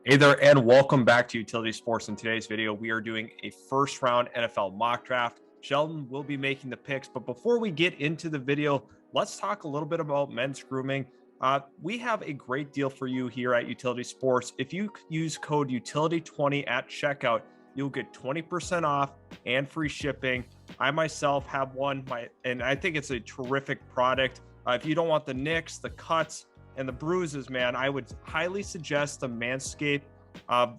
Hey there, and welcome back to Utility Sports. In today's video, we are doing a first round NFL mock draft. Sheldon will be making the picks, but before we get into the video, let's talk a little bit about men's grooming. We have a great deal for you here at Utility Sports. If you use code UTILITY20 at checkout, you'll get 20% off and free shipping. I myself have one, and I think it's a terrific product. If you don't want the nicks, the cuts, and the bruises, man, I would highly suggest the Manscaped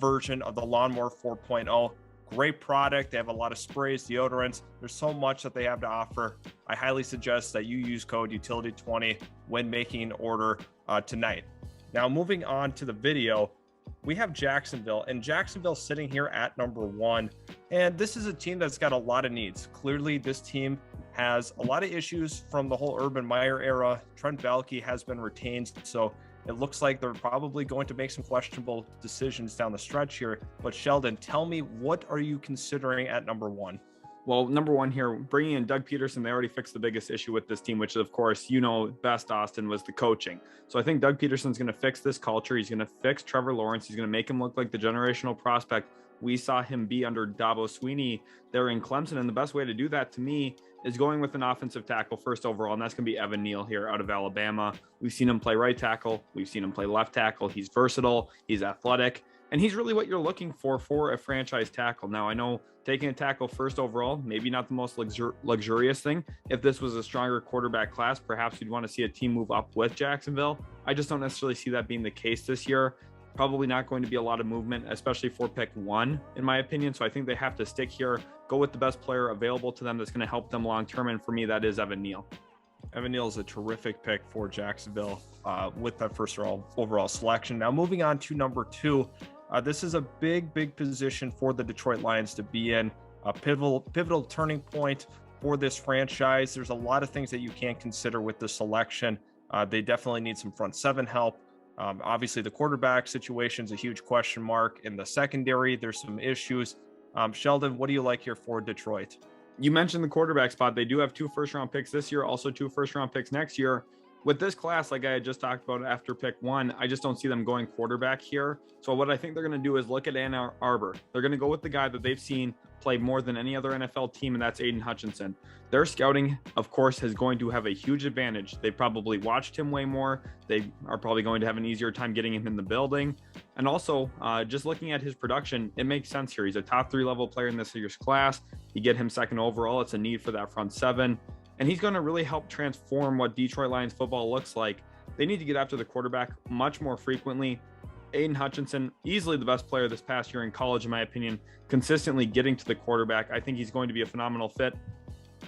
version of the Lawnmower 4.0. Great product. They have a lot of sprays, deodorants. There's so much that they have to offer. I highly suggest that you use code UTILITY20 when making an order tonight. Now, moving on to the video, we have Jacksonville, and Jacksonville sitting here at number 1. And this is a team that's got a lot of needs. Clearly, this team has a lot of issues from the whole Urban Meyer era. Trent Baalke has been retained, so it looks like they're probably going to make some questionable decisions down the stretch here. But Sheldon, tell me, what are you considering at number 1? Well, number 1 here, bringing in Doug Peterson, they already fixed the biggest issue with this team, which of course, you know best, Austin, was the coaching. So I think Doug Peterson's going to fix this culture. He's going to fix Trevor Lawrence. He's going to make him look like the generational prospect we saw him be under Dabo Swinney there in Clemson. And the best way to do that, to me, is going with an offensive tackle first overall, and that's going to be Evan Neal here out of Alabama. We've seen him play right tackle. We've seen him play left tackle. He's versatile. He's athletic. And he's really what you're looking for a franchise tackle. Now, I know taking a tackle first overall, maybe not the most luxurious thing. If this was a stronger quarterback class, perhaps you'd want to see a team move up with Jacksonville. I just don't necessarily see that being the case this year. Probably not going to be a lot of movement, especially for pick 1, in my opinion. So I think they have to stick here, go with the best player available to them that's going to help them long-term. And for me, that is Evan Neal. Evan Neal is a terrific pick for Jacksonville with that first overall selection. Now, moving on to number 2, this is a big position for the Detroit Lions to be in, a pivotal turning point for this franchise. There's a lot of things that you can't consider with the selection. They definitely need some front 7 help. Obviously, the quarterback situation is a huge question mark. In the secondary, there's some issues. Sheldon, what do you like here for Detroit? You mentioned the quarterback spot. They do have 2 first-round picks this year, also 2 first-round picks next year. With this class, like I had just talked about after pick 1, I just don't see them going quarterback here. So what I think they're going to do is look at Ann Arbor. They're going to go with the guy that they've seen play more than any other NFL team, and that's Aiden Hutchinson. Their scouting, of course, is going to have a huge advantage. They probably watched him way more. They are probably going to have an easier time getting him in the building. And also, just looking at his production, it makes sense here. He's a top 3 level player in this year's class. You get him 2nd overall. It's a need for that front 7. And he's going to really help transform what Detroit Lions football looks like. They need to get after the quarterback much more frequently. Aiden Hutchinson, easily the best player this past year in college, in my opinion, consistently getting to the quarterback. I think he's going to be a phenomenal fit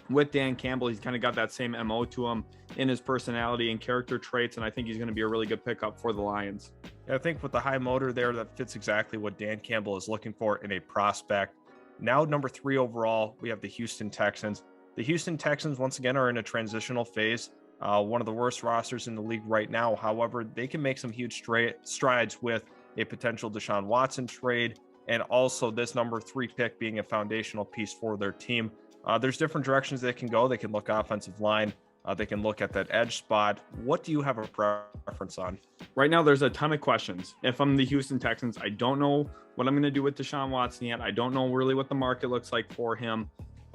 with Dan Campbell. He's kind of got that same MO to him in his personality and character traits, and I think he's going to be a really good pickup for the Lions. I think with the high motor there, that fits exactly what Dan Campbell is looking for in a prospect. Now, number 3 overall, we have the Houston Texans. The Houston Texans, once again, are in a transitional phase. One of the worst rosters in the league right now. However, they can make some huge strides with a potential Deshaun Watson trade, and also this number 3 pick being a foundational piece for their team. There's different directions they can go. They can look offensive line. They can look at that edge spot. What do you have a preference on? Right now, there's a ton of questions. If I'm the Houston Texans, I don't know what I'm going to do with Deshaun Watson yet. I don't know really what the market looks like for him.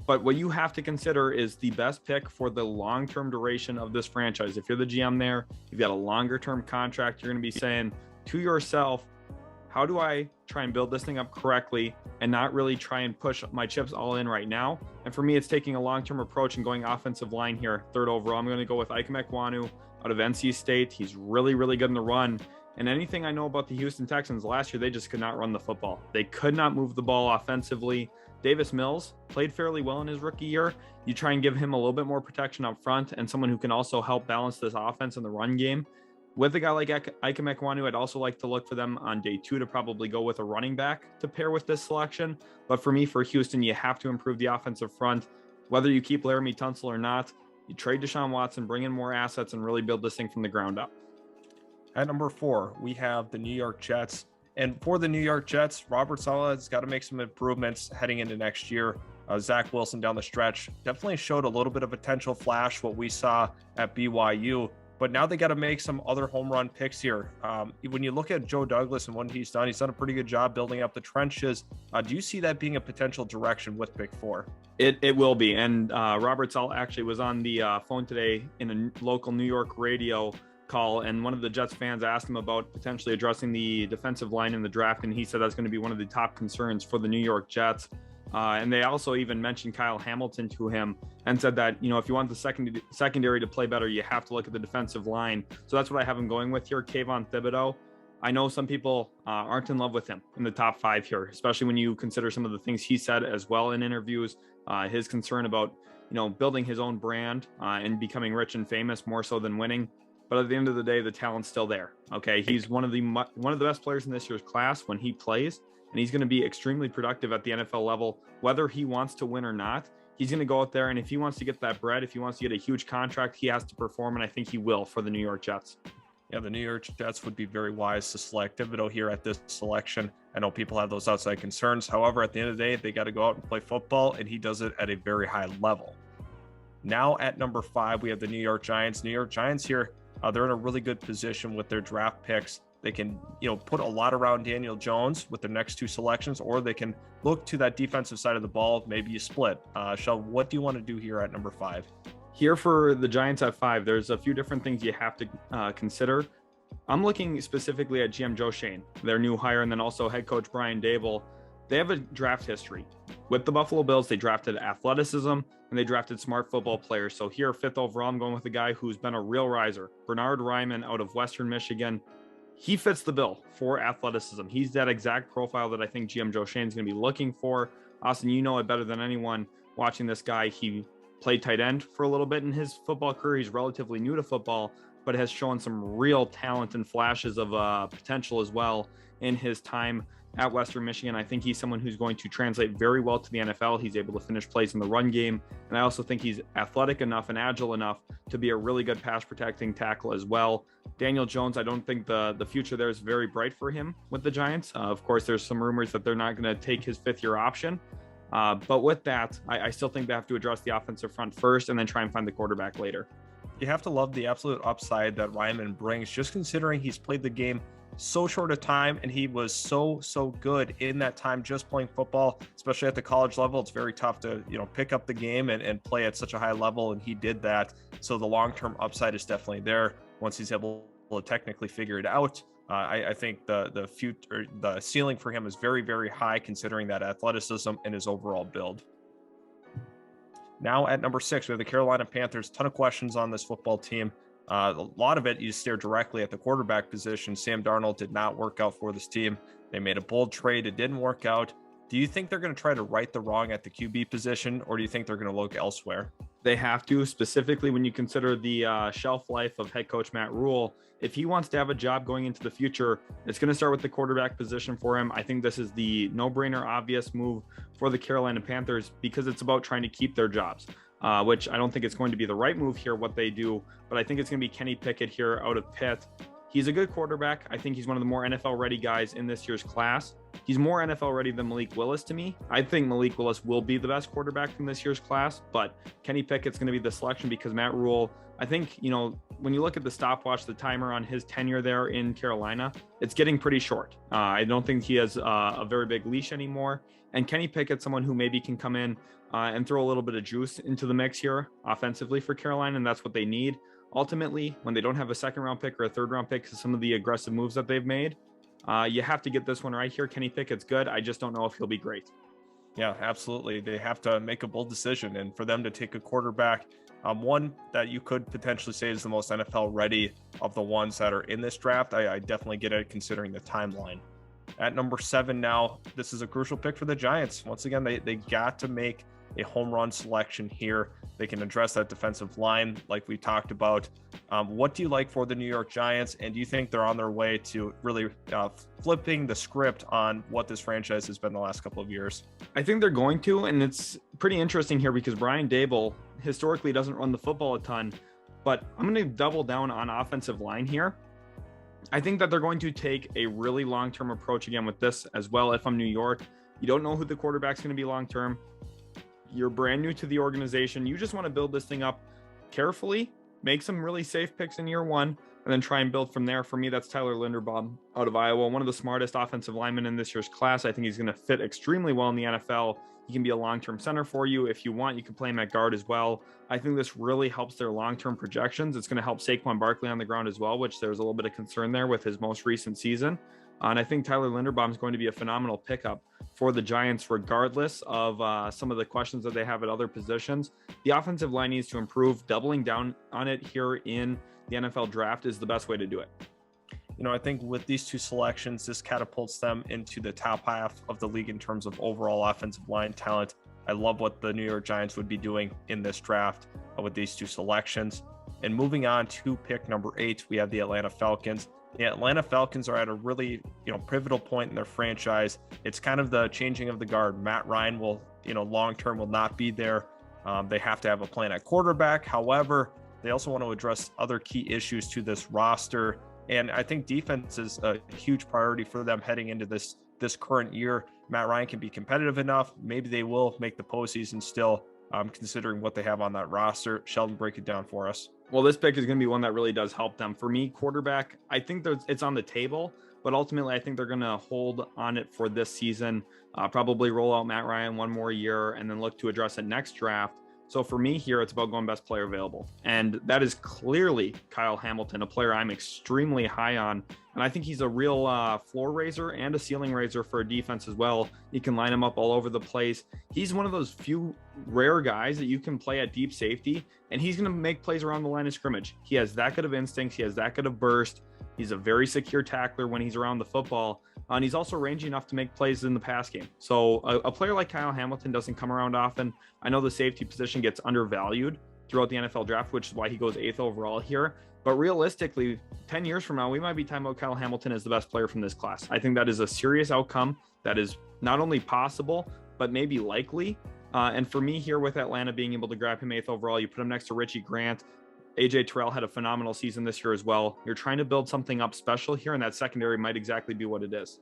But what you have to consider is the best pick for the long-term duration of this franchise. If you're the GM there, you've got a longer-term contract, you're going to be saying to yourself, how do I try and build this thing up correctly and not really try and push my chips all in right now? And for me, it's taking a long-term approach and going offensive line here, 3rd overall. I'm going to go with Ike Ekwonu out of NC State. He's really good in the run. And anything I know about the Houston Texans, last year, they just could not run the football. They could not move the ball offensively. Davis Mills played fairly well in his rookie year. You try and give him a little bit more protection up front and someone who can also help balance this offense in the run game. With a guy like Ike Ekwonu, I'd also like to look for them on day 2 to probably go with a running back to pair with this selection. But for me, for Houston, you have to improve the offensive front. Whether you keep Laramie Tunsil or not, you trade Deshaun Watson, bring in more assets, and really build this thing from the ground up. At number 4, we have the New York Jets. And for the New York Jets, Robert Saleh has got to make some improvements heading into next year. Zach Wilson down the stretch definitely showed a little bit of potential flash, what we saw at BYU. But now they got to make some other home run picks here. When you look at Joe Douglas and what he's done a pretty good job building up the trenches. Do you see that being a potential direction with pick 4? It will be. And Robert Salt actually was on the phone today in a local New York radio call, and one of the Jets fans asked him about potentially addressing the defensive line in the draft, and he said that's going to be one of the top concerns for the New York Jets. And they also even mentioned Kyle Hamilton to him and said that, if you want the secondary to play better, you have to look at the defensive line. So that's what I have him going with here. Kayvon Thibodeau. I know some people aren't in love with him in the top 5 here, especially when you consider some of the things he said as well in interviews, his concern about, building his own brand and becoming rich and famous more so than winning. But at the end of the day, the talent's still there. Okay. He's one of the best players in this year's class when he plays, and he's going to be extremely productive at the NFL level, whether he wants to win or not. He's going to go out there, and if he wants to get that bread, if he wants to get a huge contract, he has to perform, and I think he will for the New York Jets. Yeah, the New York Jets would be very wise to select Thibodeau here at this selection. I know people have those outside concerns. However, at the end of the day, they got to go out and play football, and he does it at a very high level. Now at number 5, we have the New York Giants. New York Giants here, they're in a really good position with their draft picks. They can, put a lot around Daniel Jones with their next 2 selections, or they can look to that defensive side of the ball. Maybe you split. Sheldon, what do you want to do here at number 5? Here for the Giants at 5, there's a few different things you have to consider. I'm looking specifically at GM Joe Schoen, their new hire, and then also head coach Brian Daboll. They have a draft history. With the Buffalo Bills, they drafted athleticism and they drafted smart football players. So here, 5th overall, I'm going with a guy who's been a real riser, Bernard Ryman out of Western Michigan. He fits the bill for athleticism. He's that exact profile that I think GM Joe Schoen is going to be looking for. Austin, you know it better than anyone watching this guy. He played tight end for a little bit in his football career. He's relatively new to football, but has shown some real talent and flashes of potential as well in his time at Western Michigan. I think he's someone who's going to translate very well to the NFL. He's able to finish plays in the run game. And I also think he's athletic enough and agile enough to be a really good pass protecting tackle as well. Daniel Jones, I don't think the future there is very bright for him with the Giants. Of course, there's some rumors that they're not going to take his 5th-year option. But with that, I still think they have to address the offensive front first and then try and find the quarterback later. You have to love the absolute upside that Ryman brings, just considering he's played the game so short a time and he was so good in that time just playing football, especially at the college level. It's very tough to pick up the game and play at such a high level, and he did that. So the long-term upside is definitely there once he's able to technically figure it out. I think the future, the ceiling for him is very, very high considering that athleticism and his overall build. Now at number 6, we have the Carolina Panthers. Ton of questions on this football team. A lot of it, you stare directly at the quarterback position. Sam Darnold did not work out for this team. They made a bold trade. It didn't work out. Do you think they're going to try to right the wrong at the QB position, or do you think they're going to look elsewhere? They have to, specifically when you consider the shelf life of head coach Matt Rule. If he wants to have a job going into the future, it's going to start with the quarterback position for him. I think this is the no-brainer, obvious move for the Carolina Panthers because it's about trying to keep their jobs, which I don't think it's going to be the right move here, what they do, but I think it's going to be Kenny Pickett here out of Pitt. He's a good quarterback. I think he's one of the more NFL-ready guys in this year's class. He's more NFL-ready than Malik Willis to me. I think Malik Willis will be the best quarterback from this year's class, but Kenny Pickett's going to be the selection because Matt Rule, I think, when you look at the stopwatch, the timer on his tenure there in Carolina, it's getting pretty short. I don't think he has a very big leash anymore. And Kenny Pickett's someone who maybe can come in and throw a little bit of juice into the mix here offensively for Carolina, and that's what they need. Ultimately, when they don't have a 2nd-round pick or a 3rd-round pick, because some of the aggressive moves that they've made, you have to get this one right here. Kenny Pickett's good. I just don't know if he'll be great. Yeah, absolutely. They have to make a bold decision, and for them to take a quarterback, one that you could potentially say is the most NFL ready of the ones that are in this draft, I definitely get it considering the timeline. At number 7 now, this is a crucial pick for the Giants. Once again, they got to make a home run selection here. They can address that defensive line like we talked about. What do you like for the New York Giants? And do you think they're on their way to really flipping the script on what this franchise has been the last couple of years? I think they're going to, and it's pretty interesting here because Brian Daboll historically doesn't run the football a ton, but I'm going to double down on offensive line here. I think that they're going to take a really long-term approach again with this as well. If I'm New York, you don't know who the quarterback's going to be long-term. You're brand new to the organization. You just want to build this thing up carefully make some really safe picks in year one and then try and build from there. For me, that's Tyler Linderbaum out of Iowa, one of the smartest offensive linemen in this year's class. I think he's going to fit extremely well in the NFL. He can be a long-term center for you. If you want, you can play him at guard as well. I think this really helps their long-term projections. It's going to help Saquon Barkley on the ground as well, which there's a little bit of concern there with his most recent season. And I think Tyler Linderbaum is going to be a phenomenal pickup for the Giants, regardless of some of the questions that they have at other positions. The offensive line needs to improve. Doubling down on it here in the NFL draft is the best way to do it. You know, I think with these two selections, this catapults them into the top half of the league in terms of overall offensive line talent. I love what the New York Giants would be doing in this draft with these two selections. And moving on to pick number 8, we have the Atlanta Falcons. The Atlanta Falcons are at a really, pivotal point in their franchise. It's kind of the changing of the guard. Matt Ryan will, long-term will not be there. They have to have a plan at quarterback. However, they also want to address other key issues to this roster. And I think defense is a huge priority for them heading into this current year. Matt Ryan can be competitive enough. Maybe they will make the postseason still, considering what they have on that roster. Sheldon, break it down for us. Well, this pick is going to be one that really does help them. For me, quarterback, I think it's on the table, but ultimately I think they're going to hold on it for this season, probably roll out Matt Ryan one more year and then look to address it next draft. So for me here, it's about going best player available. And that is clearly Kyle Hamilton, a player I'm extremely high on. And I think he's a real floor raiser and a ceiling raiser for a defense as well. You can line him up all over the place. He's one of those few rare guys that you can play at deep safety, and he's going to make plays around the line of scrimmage. He has that good of instincts. He has that good of burst. He's a very secure tackler when he's around the football. And he's also rangy enough to make plays in the pass game. So a player like Kyle Hamilton doesn't come around often. I know the safety position gets undervalued throughout the NFL draft, which is why he goes 8th overall here. But realistically, 10 years from now, we might be talking about Kyle Hamilton as the best player from this class. I think that is a serious outcome that is not only possible, but maybe likely. And for me here with Atlanta being able to grab him 8th overall, you put him next to Richie Grant. AJ Terrell had a phenomenal season this year as well. You're trying to build something up special here, and that secondary might exactly be what it is.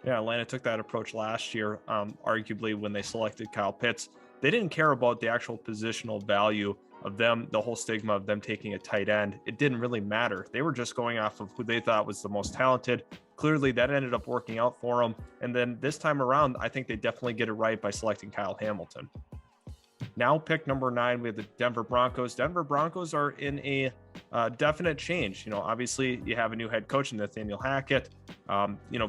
Yeah, Atlanta took that approach last year, arguably when they selected Kyle Pitts. They didn't care about the actual positional value of them, the whole stigma of them taking a tight end. It didn't really matter. They were just going off of who they thought was the most talented. Clearly, that ended up working out for them. And then this time around, I think they definitely get it right by selecting Kyle Hamilton. Now, pick number 9, we have the Denver Broncos. Denver Broncos are in a definite change. Obviously, you have a new head coach in Nathaniel Hackett.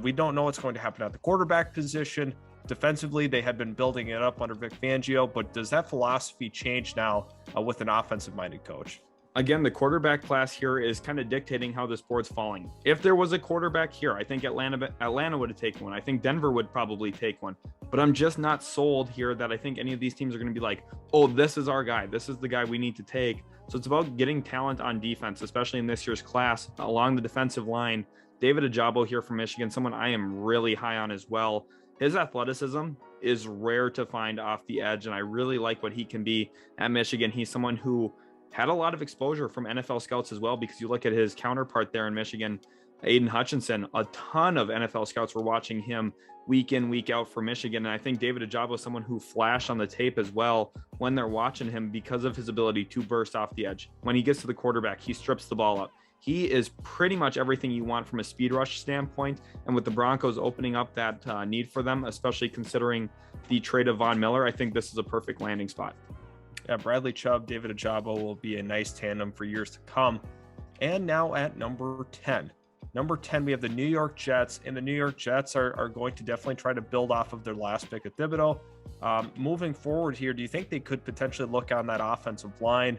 We don't know what's going to happen at the quarterback position. Defensively, they had been building it up under Vic Fangio, but does that philosophy change now with an offensive-minded coach? Again, the quarterback class here is kind of dictating how this board's falling. If there was a quarterback here, I think Atlanta would have taken one. I think Denver would probably take one. But I'm just not sold here that I think any of these teams are going to be like, oh, this is our guy. This is the guy we need to take. So it's about getting talent on defense, especially in this year's class along the defensive line. David Ajabo here from Michigan, someone I am really high on as well. His athleticism is rare to find off the edge, and I really like what he can be at Michigan. He's someone who had a lot of exposure from NFL scouts as well, because you look at his counterpart there in Michigan, Aiden Hutchinson, a ton of NFL scouts were watching him week in, week out for Michigan. And I think David Ajabo is someone who flashed on the tape as well when they're watching him because of his ability to burst off the edge. When he gets to the quarterback, he strips the ball up. He is pretty much everything you want from a speed rush standpoint. And with the Broncos opening up that need for them, especially considering the trade of Von Miller, I think this is a perfect landing spot. Yeah, Bradley Chubb, David Ajabo will be a nice tandem for years to come. And now at number 10. Number 10, we have the New York Jets, and the New York Jets are going to definitely try to build off of their last pick at Thibodeau. Moving forward here, do you think they could potentially look on that offensive line?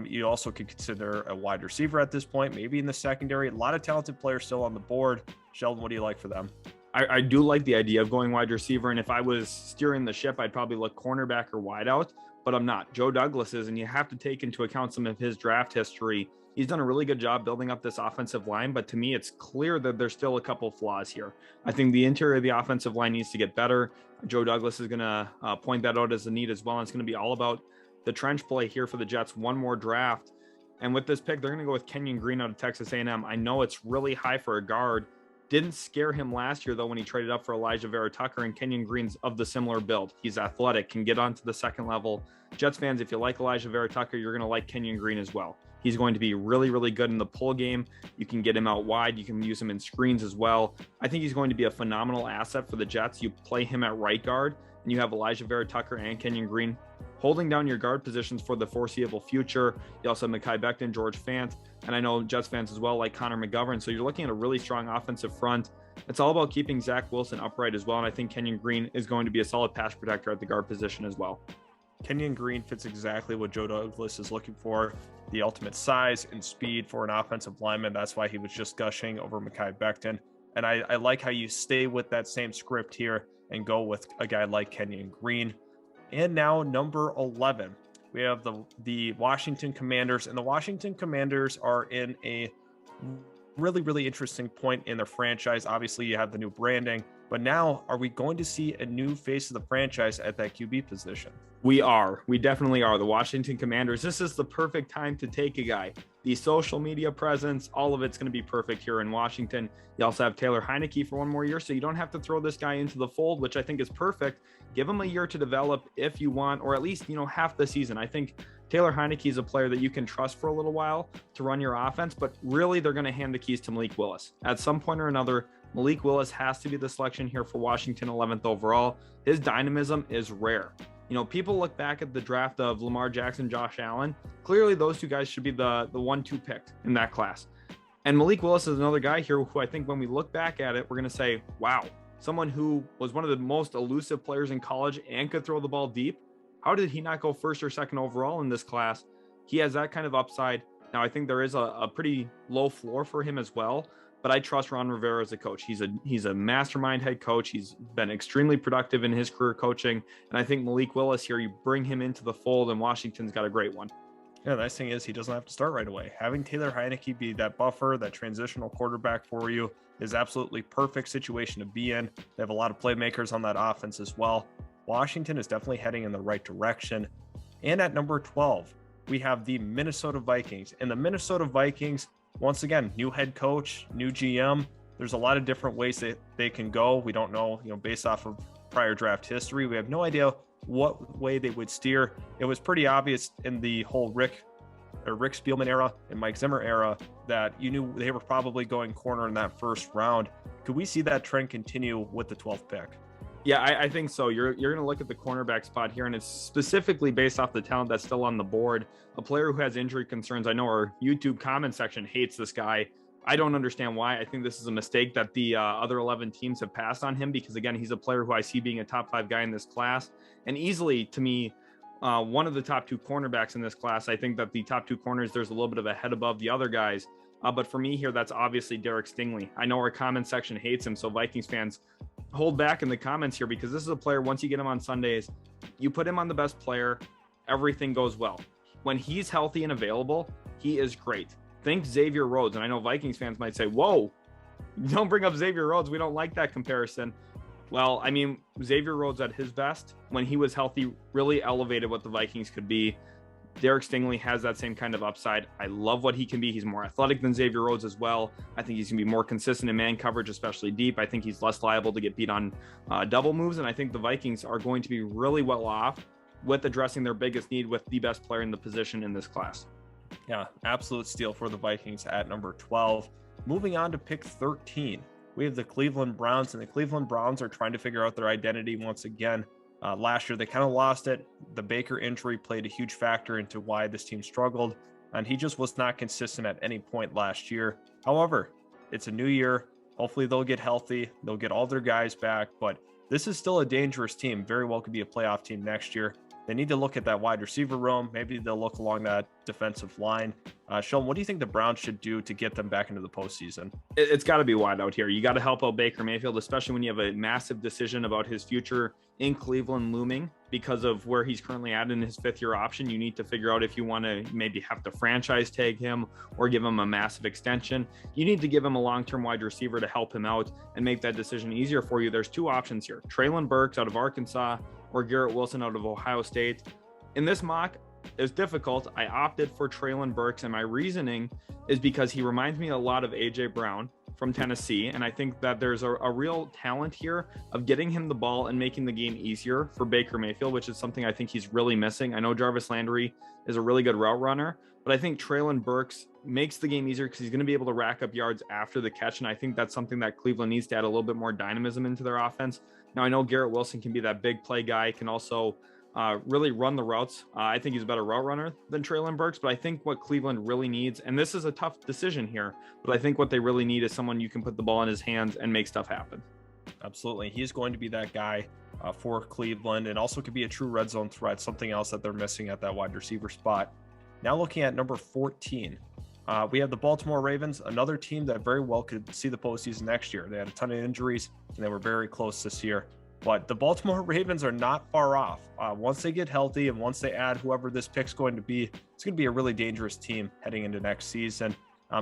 You also could consider a wide receiver at this point, maybe in the secondary. A lot of talented players still on the board. Sheldon, what do you like for them? I do like the idea of going wide receiver, and if I was steering the ship, I'd probably look cornerback or wideout, but I'm not. Joe Douglas is, and you have to take into account some of his draft history. He's done a really good job building up this offensive line, but to me, it's clear that there's still a couple flaws here. I think the interior of the offensive line needs to get better. Joe Douglas is going to point that out as a need as well, and it's going to be all about the trench play here for the Jets. One more draft, and with this pick, they're going to go with Kenyon Green out of Texas A&M. I know it's really high for a guard. Didn't scare him last year, though, when he traded up for Elijah Vera Tucker, and Kenyon Green's of the similar build. He's athletic, can get onto the second level. Jets fans, if you like Elijah Vera Tucker, you're going to like Kenyon Green as well. He's going to be really, really good in the pull game. You can get him out wide. You can use him in screens as well. I think he's going to be a phenomenal asset for the Jets. You play him at right guard, and you have Elijah Vera Tucker and Kenyon Green holding down your guard positions for the foreseeable future. You also have Mekhi Becton, George Fant, and I know Jets fans as well like Connor McGovern. So you're looking at a really strong offensive front. It's all about keeping Zach Wilson upright as well. And I think Kenyon Green is going to be a solid pass protector at the guard position as well. Kenyon Green fits exactly what Joe Douglas is looking for, the ultimate size and speed for an offensive lineman. That's why he was just gushing over Mekhi Becton. And I like how you stay with that same script here and go with a guy like Kenyon Green. And now number 11, we have the Washington Commanders, and the Washington Commanders are in a really, really interesting point in their franchise. Obviously, you have the new branding, but now are we going to see a new face of the franchise at that QB position? We are. We definitely are. The Washington Commanders. This is the perfect time to take a guy. The social media presence, all of it's going to be perfect here in Washington. You also have Taylor Heineke for one more year, so you don't have to throw this guy into the fold, which I think is perfect. Give him a year to develop if you want, or at least, half the season. I think Taylor Heineke is a player that you can trust for a little while to run your offense, but really they're going to hand the keys to Malik Willis. At some point or another, Malik Willis has to be the selection here for Washington, 11th overall. His dynamism is rare. People look back at the draft of Lamar Jackson, Josh Allen. Clearly, those two guys should be the 1-2 picked in that class. And Malik Willis is another guy here who I think when we look back at it, we're going to say, wow, someone who was one of the most elusive players in college and could throw the ball deep. How did he not go first or second overall in this class? He has that kind of upside. Now, I think there is a pretty low floor for him as well. But I trust Ron Rivera as a coach. He's a mastermind head coach. He's been extremely productive in his career coaching. And I think Malik Willis here, you bring him into the fold, and Washington's got a great one. Yeah, the nice thing is he doesn't have to start right away. Having Taylor Heineke be that buffer, that transitional quarterback for you is absolutely perfect situation to be in. They have a lot of playmakers on that offense as well. Washington is definitely heading in the right direction. And at number 12, we have the Minnesota Vikings. And the Minnesota Vikings, once again, new head coach, new GM. There's a lot of different ways that they can go. We don't know, based off of prior draft history, we have no idea what way they would steer. It was pretty obvious in the whole Rick Spielman era and Mike Zimmer era that you knew they were probably going corner in that first round. Could we see that trend continue with the 12th pick? Yeah, I think so. You're going to look at the cornerback spot here, and it's specifically based off the talent that's still on the board. A player who has injury concerns. I know our YouTube comment section hates this guy. I don't understand why. I think this is a mistake that the other 11 teams have passed on him because, again, he's a player who I see being a top 5 guy in this class. And easily, to me, one of the top 2 cornerbacks in this class. I think that the top 2 corners, there's a little bit of a head above the other guys. But for me here, that's obviously Derek Stingley. I know our comment section hates him, so Vikings fans, hold back in the comments here because this is a player, once you get him on Sundays, you put him on the best player, everything goes well. When he's healthy and available, he is great. Think Xavier Rhodes. And I know Vikings fans might say, whoa, don't bring up Xavier Rhodes. We don't like that comparison. Well, I mean, Xavier Rhodes at his best, when he was healthy, really elevated what the Vikings could be. Derek Stingley has that same kind of upside. I love what he can be. He's more athletic than Xavier Rhodes as well. I think he's going to be more consistent in man coverage, especially deep. I think he's less liable to get beat on double moves. And I think the Vikings are going to be really well off with addressing their biggest need with the best player in the position in this class. Yeah, absolute steal for the Vikings at number 12. Moving on to pick 13, we have the Cleveland Browns, and the Cleveland Browns are trying to figure out their identity once again. Last year, they kind of lost it. The Baker injury played a huge factor into why this team struggled, and he just was not consistent at any point last year. However, it's a new year. Hopefully they'll get healthy. They'll get all their guys back, but this is still a dangerous team. Very well could be a playoff team next year. They need to look at that wide receiver room. Maybe they'll look along that defensive line. Sheldon, what do you think the Browns should do to get them back into the postseason? It's got to be wide out here. You got to help out Baker Mayfield, especially when you have a massive decision about his future in Cleveland looming because of where he's currently at in his 5th year option. You need to figure out if you want to maybe have to franchise tag him or give him a massive extension. You need to give him a long-term wide receiver to help him out and make that decision easier for you. There's 2 options here: Treylon Burks out of Arkansas or Garrett Wilson out of Ohio State. In this mock, it's difficult. I opted for Treylon Burks, and my reasoning is because he reminds me a lot of A.J. Brown from Tennessee. And I think that there's a real talent here of getting him the ball and making the game easier for Baker Mayfield, which is something I think he's really missing. I know Jarvis Landry is a really good route runner, but I think Treylon Burks makes the game easier because he's going to be able to rack up yards after the catch. And I think that's something that Cleveland needs to add a little bit more dynamism into their offense. Now, I know Garrett Wilson can be that big play guy, can also really run the routes. I think he's a better route runner than Treylon Burks, but I think what Cleveland really needs, and this is a tough decision here, but I think what they really need is someone you can put the ball in his hands and make stuff happen. Absolutely. He's going to be that guy for Cleveland, and also could be a true red zone threat, something else that they're missing at that wide receiver spot. Now looking at number 14, we have the Baltimore Ravens, another team that very well could see the postseason next year. They had a ton of injuries, and they were very close this year. But the Baltimore Ravens are not far off. Once they get healthy and once they add whoever this pick's going to be, it's going to be a really dangerous team heading into next season.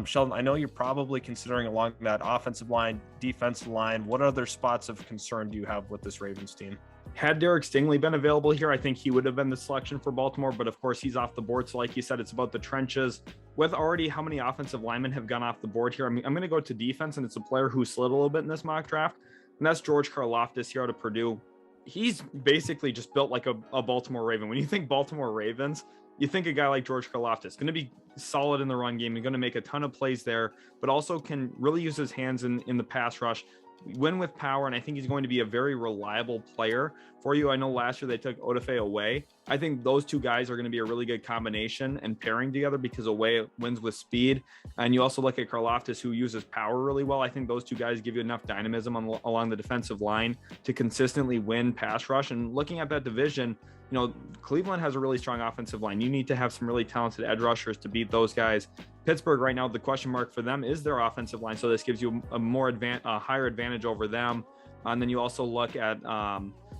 Sheldon, I know you're probably considering along that offensive line, defensive line. What other spots of concern do you have with this Ravens team? Had Derek Stingley been available here, I think he would have been the selection for Baltimore, but of course he's off the board. So like you said, it's about the trenches. With already how many offensive linemen have gone off the board here, I'm going to go to defense, and it's a player who slid a little bit in this mock draft, and that's George Karlaftis here out of Purdue. He's basically just built like a Baltimore Raven. When you think Baltimore Ravens, you think a guy like George Karlaftis, going to be solid in the run game, and going to make a ton of plays there, but also can really use his hands in the pass rush, win with power, and I think he's going to be a very reliable player for you. I know last year they took Odafe away. I think those two guys are going to be a really good combination and pairing together because Away wins with speed. And you also look at Karlaftis, who uses power really well. I think those two guys give you enough dynamism along the defensive line to consistently win pass rush. And looking at that division, you know, Cleveland has a really strong offensive line. You need to have some really talented edge rushers to beat those guys. Pittsburgh right now, the question mark for them is their offensive line. So this gives you a higher advantage over them. And then you also look at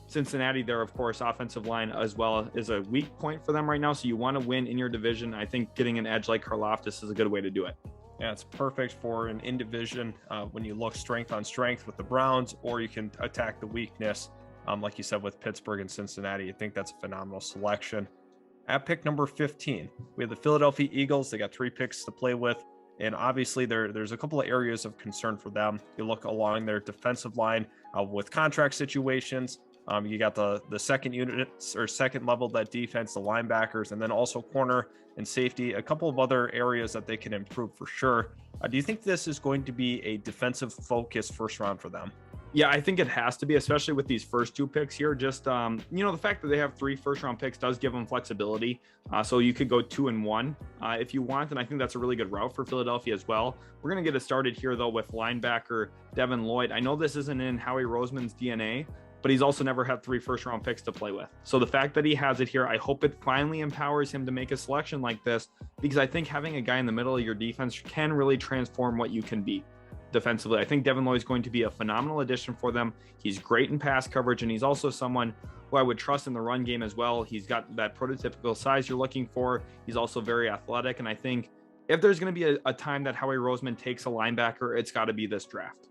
Cincinnati there, of course, offensive line as well is a weak point for them right now. So you want to win in your division. I think getting an edge like Karlaftis is a good way to do it. Yeah, it's perfect for an in division when you look strength on strength with the Browns, or you can attack the weakness. Like you said, with Pittsburgh and Cincinnati, I think that's a phenomenal selection. At pick number 15, we have the Philadelphia Eagles. They got 3 picks to play with. And obviously there's a couple of areas of concern for them. You look along their defensive line with contract situations. You got the second units or second level, that defense, the linebackers, and then also corner and safety, a couple of other areas that they can improve for sure. Do you think this is going to be a defensive focus first round for them? Yeah, I think it has to be, especially with these first 2 picks here. Just, the fact that they have 3 first-round picks does give them flexibility. So you could go 2 and 1 if you want, and I think that's a really good route for Philadelphia as well. We're going to get it started here, though, with linebacker Devin Lloyd. I know this isn't in Howie Roseman's DNA, but he's also never had 3 first-round picks to play with. So the fact that he has it here, I hope it finally empowers him to make a selection like this, because I think having a guy in the middle of your defense can really transform what you can be defensively. I think Devin Lloyd is going to be a phenomenal addition for them. He's great in pass coverage, and he's also someone who I would trust in the run game as well. He's got that prototypical size you're looking for. He's also very athletic, and I think if there's going to be a time that Howie Roseman takes a linebacker, it's got to be this draft.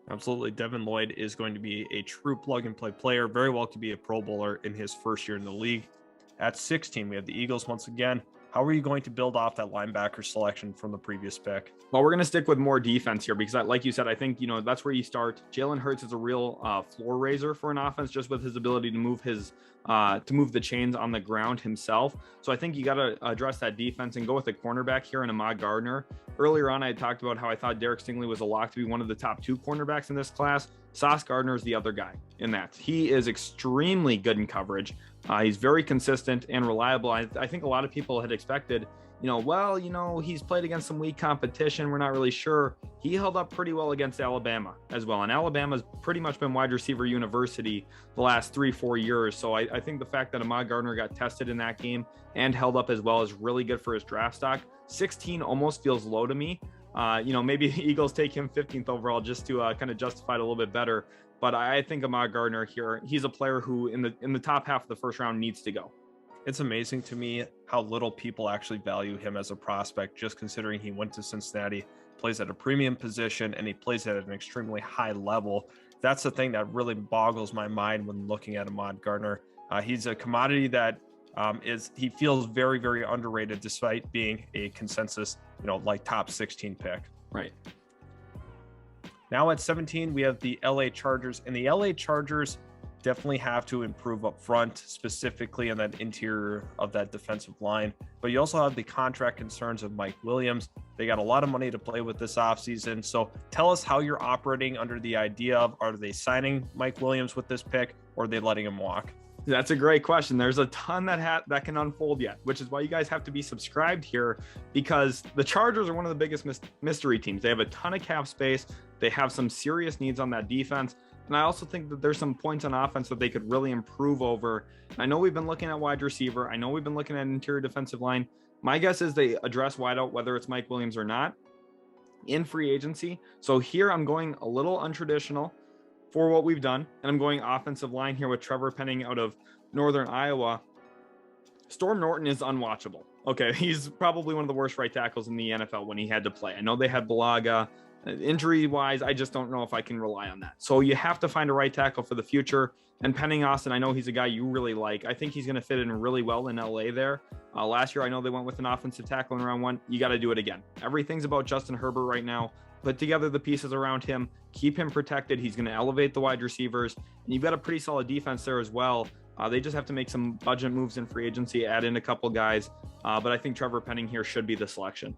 Absolutely. Devin Lloyd is going to be a true plug-and-play player, very well could be a Pro Bowler in his first year in the league. At 16, we have the Eagles once again. How are you going to build off that linebacker selection from the previous pick? Well, we're going to stick with more defense here because, like you said, I think, that's where you start. Jalen Hurts is a real floor raiser for an offense, just with his ability to move the chains on the ground himself. So I think you got to address that defense and go with a cornerback here in Ahmad Gardner. Earlier on, I had talked about how I thought Derek Stingley was a lock to be one of the top 2 cornerbacks in this class. Sauce Gardner is the other guy in that. He is extremely good in coverage. He's very consistent and reliable. I think a lot of people had expected, he's played against some weak competition. We're not really sure. He held up pretty well against Alabama as well. And Alabama's pretty much been wide receiver university the last 3-4 years. So I think the fact that Ahmad Gardner got tested in that game and held up as well is really good for his draft stock. 16 almost feels low to me. Maybe the Eagles take him 15th overall just to kind of justify it a little bit better. But I think Ahmad Gardner here, he's a player who in the top half of the first round needs to go. It's amazing to me how little people actually value him as a prospect, just considering he went to Cincinnati, plays at a premium position, and he plays at an extremely high level. That's the thing that really boggles my mind when looking at Ahmad Gardner. He's a commodity that he feels very, very underrated despite being a consensus, top 16 pick. Right. Now at 17, we have the LA Chargers, and the LA Chargers definitely have to improve up front, specifically in that interior of that defensive line. But you also have the contract concerns of Mike Williams. They got a lot of money to play with this offseason. So tell us how you're operating under the idea of, are they signing Mike Williams with this pick, or are they letting him walk? That's a great question. There's a ton that can unfold yet, which is why you guys have to be subscribed here, because the Chargers are one of the biggest mystery teams. They have a ton of cap space. They have some serious needs on that defense. And I also think that there's some points on offense that they could really improve over. I know we've been looking at wide receiver. I know we've been looking at interior defensive line. My guess is they address wideout, whether it's Mike Williams or not, in free agency. So here I'm going a little untraditional for what we've done. And I'm going offensive line here with Trevor Penning out of Northern Iowa. Storm Norton is unwatchable. Okay, he's probably one of the worst right tackles in the NFL when he had to play. I know they had Balaga. Injury-wise, I just don't know if I can rely on that. So you have to find a right tackle for the future. And Penning Austin, I know he's a guy you really like. I think he's going to fit in really well in LA there. Last year, I know they went with an offensive tackle in round 1. You got to do it again. Everything's about Justin Herbert right now. Put together the pieces around him. Keep him protected. He's going to elevate the wide receivers. And you've got a pretty solid defense there as well. They just have to make some budget moves in free agency, add in a couple guys. But I think Trevor Penning here should be the selection.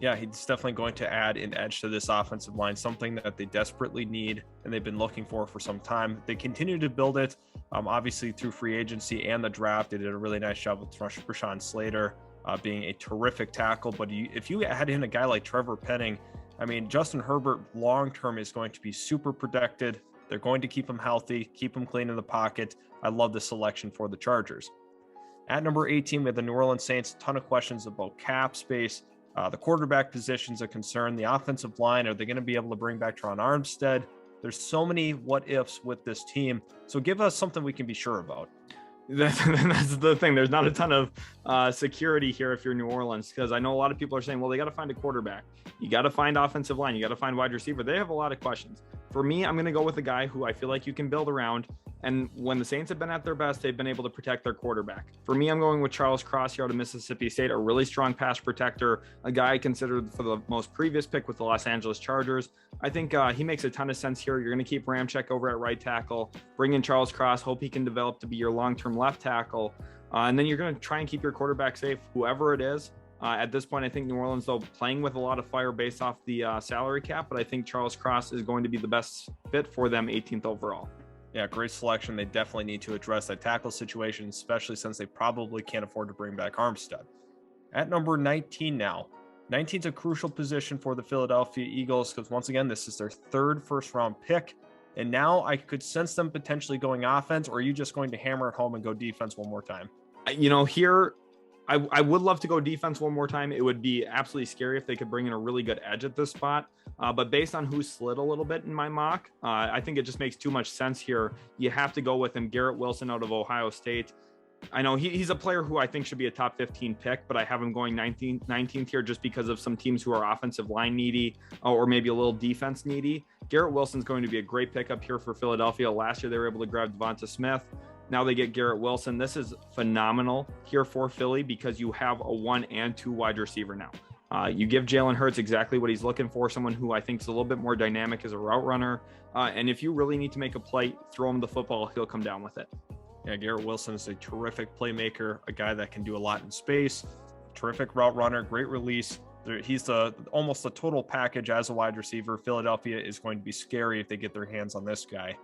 Yeah, he's definitely going to add an edge to this offensive line, something that they desperately need and they've been looking for some time. They continue to build it, obviously through free agency and the draft. They did a really nice job with Rashawn Slater being a terrific tackle. But if you add in a guy like Trevor Penning, I mean, Justin Herbert long-term is going to be super protected. They're going to keep him healthy, keep him clean in the pocket. I love the selection for the Chargers. At number 18, we have the New Orleans Saints. A ton of questions about cap space. The quarterback position's a concern. The offensive line, are they going to be able to bring back Tron Armstead? There's so many what ifs with this team. So give us something we can be sure about. That's the thing. There's not a ton of security here if you're New Orleans, because I know a lot of people are saying, well, they got to find a quarterback. You got to find offensive line. You got to find wide receiver. They have a lot of questions. For me, I'm going to go with a guy who I feel like you can build around. And when the Saints have been at their best, they've been able to protect their quarterback. For me, I'm going with Charles Cross here out of Mississippi State, a really strong pass protector, a guy I considered for the most previous pick with the Los Angeles Chargers. I think he makes a ton of sense here. You're going to keep Ramczyk over at right tackle, bring in Charles Cross, hope he can develop to be your long-term left tackle. And then you're going to try and keep your quarterback safe, whoever it is. At this point, I think New Orleans, though, playing with a lot of fire based off the salary cap, but I think Charles Cross is going to be the best fit for them, 18th overall. Yeah, great selection. They definitely need to address that tackle situation, especially since they probably can't afford to bring back Armstead. At number 19 now. 19 is a crucial position for the Philadelphia Eagles because, once again, this is their third first-round pick. And now I could sense them potentially going offense, or are you just going to hammer it home and go defense one more time? You know, here, I would love to go defense one more time. It would be absolutely scary if they could bring in a really good edge at this spot. But based on who slid a little bit in my mock, I think it just makes too much sense here. You have to go with him, Garrett Wilson out of Ohio State. I know he's a player who I think should be a top 15 pick, but I have him going 19th here just because of some teams who are offensive line needy or maybe a little defense needy. Garrett Wilson's going to be a great pickup here for Philadelphia. Last year, they were able to grab Devonta Smith. Now they get Garrett Wilson. This is phenomenal here for Philly because you have a 1 and 2 wide receiver now. You give Jalen Hurts exactly what he's looking for, someone who I think is a little bit more dynamic as a route runner. And if you really need to make a play, throw him the football, he'll come down with it. Yeah, Garrett Wilson is a terrific playmaker, a guy that can do a lot in space, terrific route runner, great release. He's almost a total package as a wide receiver. Philadelphia is going to be scary if they get their hands on this guy.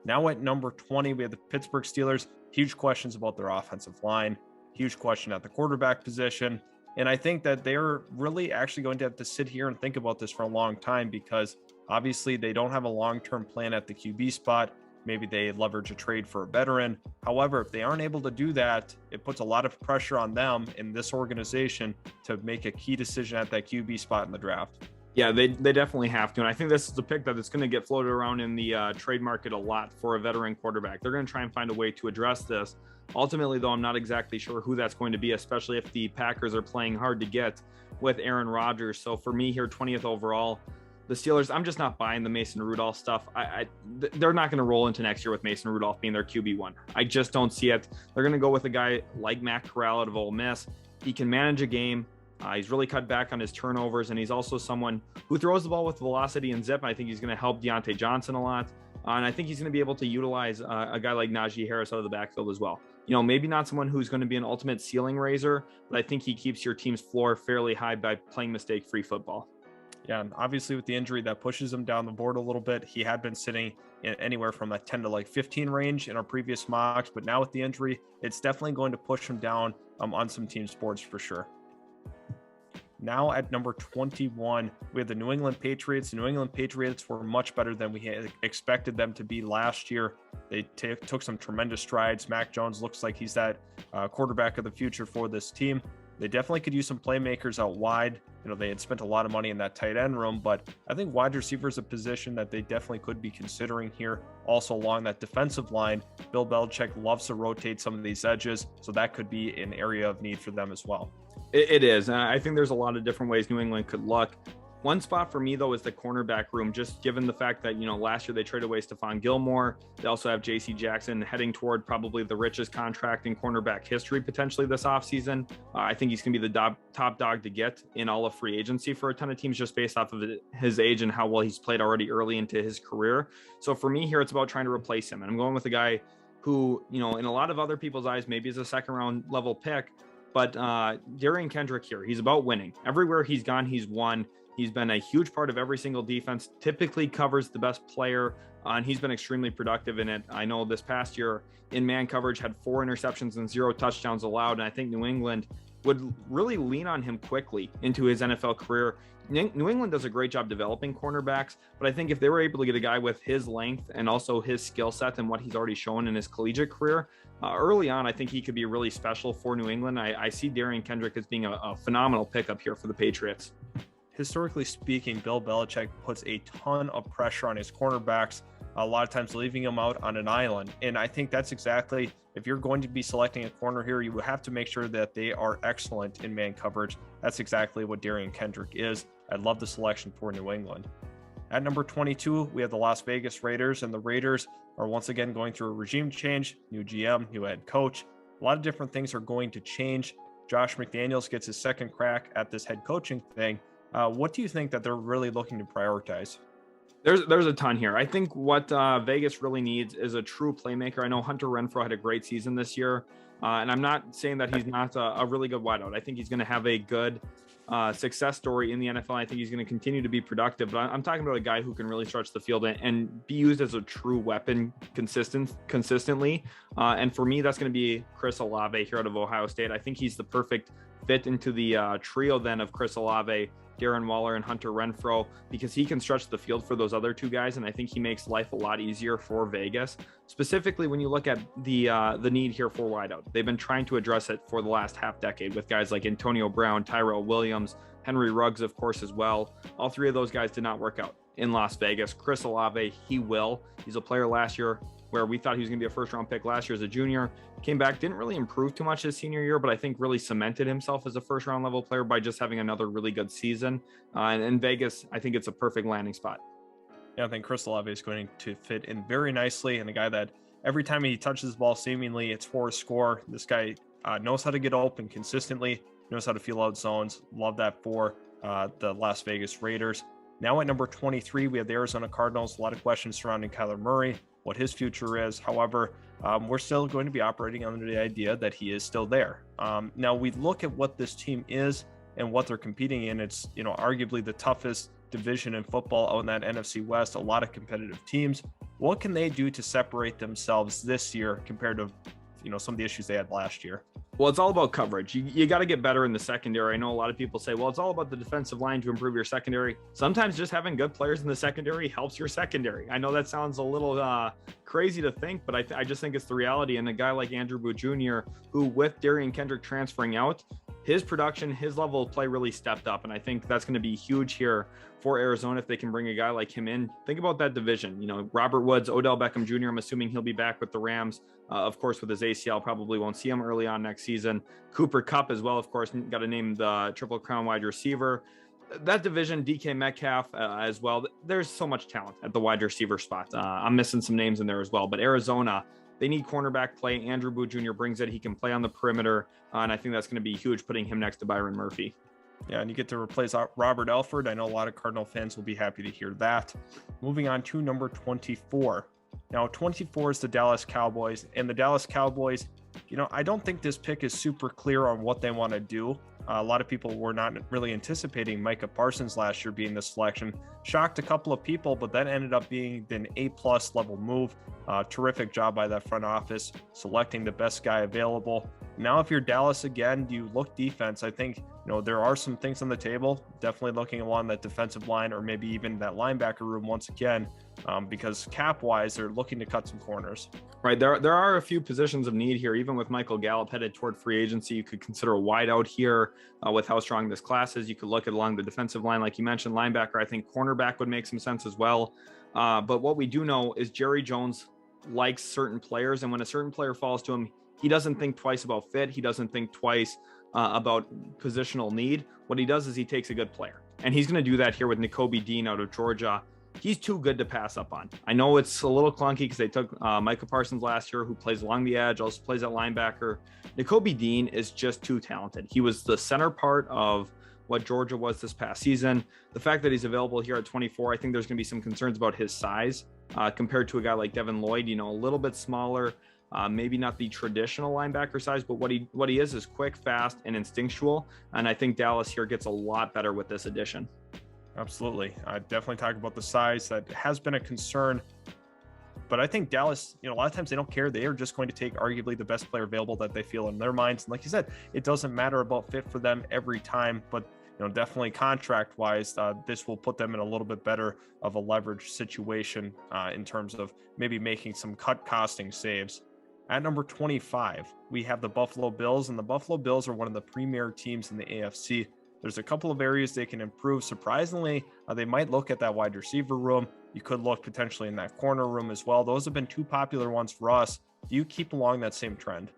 Now at number 20, we have the Pittsburgh Steelers. Huge questions about their offensive line, huge question at the quarterback position. And I think that they're really actually going to have to sit here and think about this for a long time because obviously they don't have a long-term plan at the QB spot. Maybe they leverage a trade for a veteran. However, if they aren't able to do that, it puts a lot of pressure on them in this organization to make a key decision at that QB spot in the draft. Yeah, they definitely have to. And I think this is a pick that is going to get floated around in the trade market a lot for a veteran quarterback. They're going to try and find a way to address this. Ultimately, though, I'm not exactly sure who that's going to be, especially if the Packers are playing hard to get with Aaron Rodgers. So for me here, 20th overall, the Steelers, I'm just not buying the Mason Rudolph stuff. They're not going to roll into next year with Mason Rudolph being their QB1. I just don't see it. They're going to go with a guy like Matt Corral out of Ole Miss. He can manage a game. He's really cut back on his turnovers, and he's also someone who throws the ball with velocity and zip. I think he's going to help Deontay Johnson a lot. And I think he's going to be able to utilize a guy like Najee Harris out of the backfield as well. Maybe not someone who's going to be an ultimate ceiling raiser, but I think he keeps your team's floor fairly high by playing mistake-free football. Yeah, and obviously with the injury, that pushes him down the board a little bit. He had been sitting in anywhere from that 10 to 15 range in our previous mocks, but now with the injury, it's definitely going to push him down on some team sports for sure. Now at number 21, we have the New England Patriots. The New England Patriots were much better than we had expected them to be last year. They took some tremendous strides. Mac Jones looks like he's that quarterback of the future for this team. They definitely could use some playmakers out wide. They had spent a lot of money in that tight end room, but I think wide receiver is a position that they definitely could be considering here. Also along that defensive line, Bill Belichick loves to rotate some of these edges, so that could be an area of need for them as well. It is. I think there's a lot of different ways New England could look. One spot for me, though, is the cornerback room, just given the fact that, last year they traded away Stephon Gilmore. They also have J.C. Jackson heading toward probably the richest contract in cornerback history potentially this offseason. I think he's going to be the top dog to get in all of free agency for a ton of teams just based off of his age and how well he's played already early into his career. So for me here, it's about trying to replace him. And I'm going with a guy who, in a lot of other people's eyes, maybe is a second-round level pick. But Darian Kendrick here, he's about winning. Everywhere he's gone, he's won. He's been a huge part of every single defense, typically covers the best player, and he's been extremely productive in it. I know this past year in man coverage had 4 interceptions and 0 touchdowns allowed, and I think New England would really lean on him quickly into his NFL career. New England does a great job developing cornerbacks, but I think if they were able to get a guy with his length and also his skill set and what he's already shown in his collegiate career, early on, I think he could be really special for New England. I see Darian Kendrick as being a phenomenal pickup here for the Patriots. Historically speaking, Bill Belichick puts a ton of pressure on his cornerbacks, a lot of times leaving them out on an island. And I think that's exactly, if you're going to be selecting a corner here, you have to make sure that they are excellent in man coverage. That's exactly what Darian Kendrick is. I love the selection for New England. At number 22, we have the Las Vegas Raiders, and the Raiders are once again going through a regime change, new GM, new head coach. A lot of different things are going to change. Josh McDaniels gets his second crack at this head coaching thing. What do you think that they're really looking to prioritize? There's a ton here. I think what Vegas really needs is a true playmaker. I know Hunter Renfrow had a great season this year, and I'm not saying that he's not a really good wideout. I think he's going to have a good success story in the NFL. I think he's going to continue to be productive, but I'm talking about a guy who can really stretch the field and be used as a true weapon consistently. And for me, that's going to be Chris Olave here out of Ohio State. I think he's the perfect fit into the trio then of Chris Olave, Darren Waller, and Hunter Renfrow, because he can stretch the field for those other two guys, and I think he makes life a lot easier for Vegas. Specifically, when you look at the need here for wideout, they've been trying to address it for the last half decade with guys like Antonio Brown, Tyrell Williams, Henry Ruggs, of course, as well. All 3 of those guys did not work out in Las Vegas. Chris Olave, he will. He's a player last year where we thought he was going to be a first-round pick last year as a junior. Came back, didn't really improve too much his senior year, but I think really cemented himself as a first-round level player by just having another really good season. And in Vegas, I think it's a perfect landing spot. Yeah, I think Chris Olave is going to fit in very nicely, and a guy that every time he touches the ball, seemingly it's for a score. This guy knows how to get open consistently, knows how to feel out zones. Love that for the Las Vegas Raiders. Now at number 23, we have the Arizona Cardinals. A lot of questions surrounding Kyler Murray, what his future is. However, we're still going to be operating under the idea that he is still there. Now we look at what this team is and what they're competing in. It's, arguably the toughest division in football out in that NFC West, a lot of competitive teams. What can they do to separate themselves this year compared to, some of the issues they had last year? Well, it's all about coverage. You got to get better in the secondary. I know a lot of people say, well, it's all about the defensive line to improve your secondary. Sometimes just having good players in the secondary helps your secondary. I know that sounds a little crazy to think, but I just think it's the reality. And a guy like Andrew Booth Jr., who with Darian Kendrick transferring out, his production, his level of play really stepped up. And I think that's going to be huge here for Arizona if they can bring a guy like him in. Think about that division. Robert Woods, Odell Beckham Jr., I'm assuming he'll be back with the Rams. Of course, with his ACL, probably won't see him early on next season. Cooper Kupp as well, of course, got to name the Triple Crown wide receiver. That division, DK Metcalf as well. There's so much talent at the wide receiver spot. I'm missing some names in there as well. But Arizona, they need cornerback play. Andrew Booth Jr. brings it. He can play on the perimeter. And I think that's going to be huge, putting him next to Byron Murphy. Yeah, and you get to replace Robert Alford. I know a lot of Cardinal fans will be happy to hear that. Moving on to number 24. Now, 24 is the Dallas Cowboys, and the Dallas Cowboys, I don't think this pick is super clear on what they want to do. A lot of people were not really anticipating Micah Parsons last year being the selection. Shocked a couple of people, but that ended up being an A-plus level move. Terrific job by that front office, selecting the best guy available. Now, if you're Dallas again, do you look defense? I think, there are some things on the table. Definitely looking along that defensive line or maybe even that linebacker room once again, because cap-wise, they're looking to cut some corners. Right. There are a few positions of need here. Even with Michael Gallup headed toward free agency, you could consider a wideout here with how strong this class is. You could look at along the defensive line, like you mentioned, linebacker. I think cornerback would make some sense as well. But what we do know is Jerry Jones likes certain players. And when a certain player falls to him, he doesn't think twice about fit. He doesn't think twice about positional need. What he does is he takes a good player. And he's going to do that here with Nakobe Dean out of Georgia. He's too good to pass up on. I know it's a little clunky because they took Micah Parsons last year, who plays along the edge, also plays at linebacker. Nakobe Dean is just too talented. He was the center part of what Georgia was this past season. The fact that he's available here at 24, I think there's going to be some concerns about his size compared to a guy like Devin Lloyd, a little bit smaller, maybe not the traditional linebacker size, but what he is quick, fast, and instinctual. And I think Dallas here gets a lot better with this addition. Absolutely. I definitely talk about the size. That has been a concern. But I think Dallas, a lot of times they don't care. They are just going to take arguably the best player available that they feel in their minds. And like you said, it doesn't matter about fit for them every time. But, definitely contract-wise, this will put them in a little bit better of a leverage situation in terms of maybe making some costing saves. At number 25, we have the Buffalo Bills. And the Buffalo Bills are one of the premier teams in the AFC. There's a couple of areas they can improve. Surprisingly, they might look at that wide receiver room. You could look potentially in that corner room as well. Those have been two popular ones for us. Do you keep along that same trend?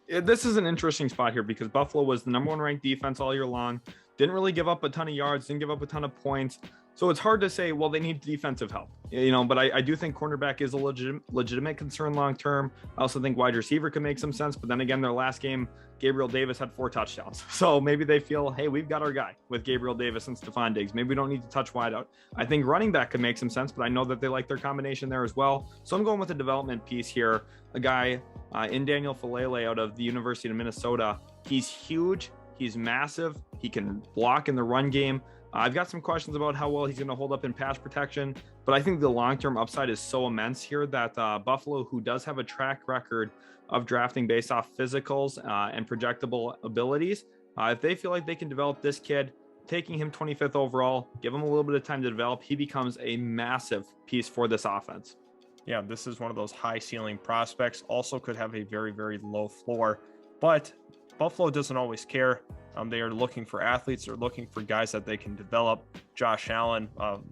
This is an interesting spot here because Buffalo was the number one ranked defense all year long. Didn't really give up a ton of yards, didn't give up a ton of points. So it's hard to say, well, they need defensive help, but I do think cornerback is a legitimate concern long-term. I also think wide receiver could make some sense, but then again, their last game, Gabriel Davis had 4 touchdowns. So maybe they feel, hey, we've got our guy with Gabriel Davis and Stephon Diggs. Maybe we don't need to touch wide out. I think running back could make some sense, but I know that they like their combination there as well. So I'm going with a development piece here. A guy in Daniel Falele out of the University of Minnesota. He's huge. He's massive. He can block in the run game. I've got some questions about how well he's going to hold up in pass protection, but I think the long-term upside is so immense here that Buffalo, who does have a track record of drafting based off physicals and projectable abilities, if they feel like they can develop this kid, taking him 25th overall, give him a little bit of time to develop, he becomes a massive piece for this offense. Yeah, this is one of those high ceiling prospects. Also could have a very, very low floor, but Buffalo doesn't always care. They are looking for athletes. They're looking for guys that they can develop. Josh Allen